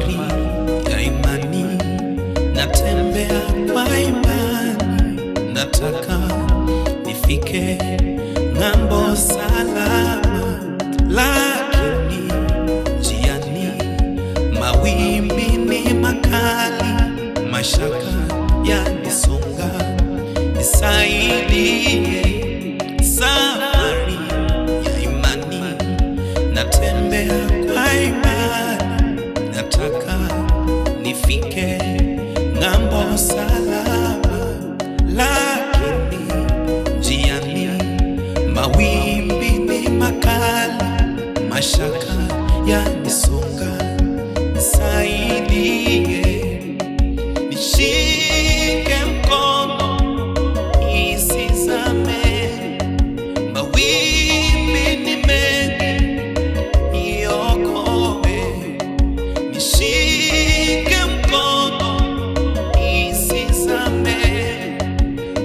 safari ya imani, natembea kwa imani, nataka nifike ng'ambo salama, lakini njiani mawimbi ni makali, mashaka yanisonga, nisaidie. Safari ya imani, natembea kwa imani, nataka nifike ng'ambo salama, lakini njiani mawimbi ni makali, mashaka yanisonga, nisaidie. Nishike mkono nisizame, mawimbi ni mengi, niokoe. Nishike mkono nisizame,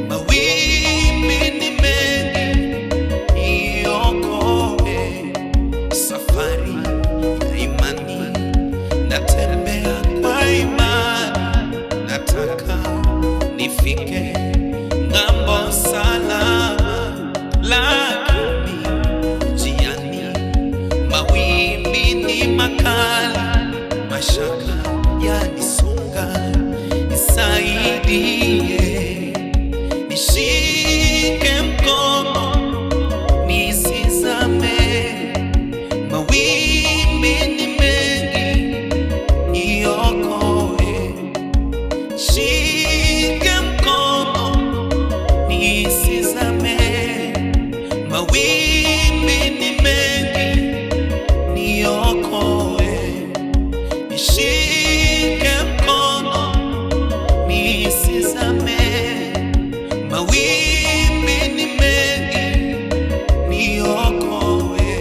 mawimbi ni mengi, niokoe. Safari ya imani, natembea kwa imani, nataka nifike ng'ambo salama, lakini njiani mawimbi ni makali, mashaka yanisonga, nisaidie. Nishike mkono nisizame, mawimbi ni mengi, niokoe. Shike mkono nisizame, mawimbi ni mengi, niokoe. Shike mkono nisizame, mawimbi ni mengi, niokoe.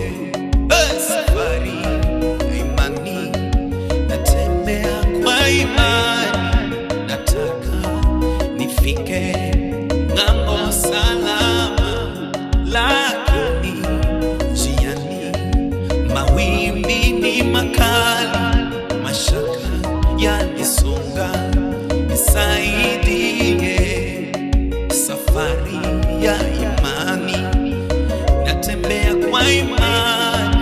Safari ya imani, natembea kwa imani, nataka nifike ng'ambo salama, lakini njiani mawimbi ni makali, mashaka yanisonga, nisaidie. Safari ya imani, natembea kwa imani,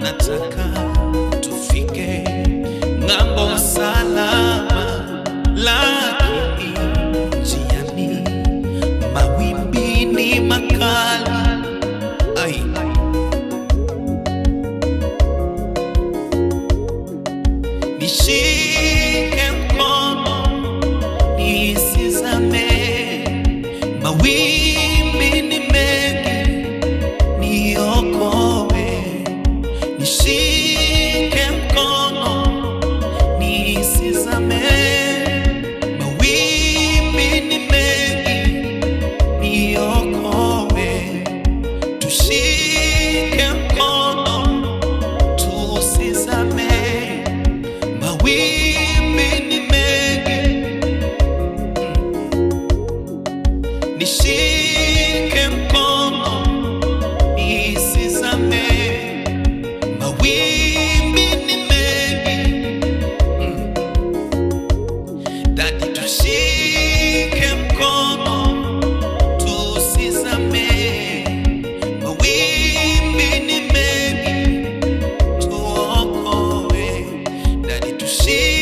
nataka tufike ng'ambo salama, lakini njiani mawimbi ni makali. Ai, nishike mkono nisizame, mawimbi ni mengi, niokoe. Nishike mkono nisizame, mawimbi ni mengi, niokoe. Tushike mkono tusizame, mawimbi ni mengi. Nishike mkono nisizame, mawimbi ni mengi. Dadi, tushike mkono tusizame, mawimbi ni mengi, tuokoe. Dadi, tushike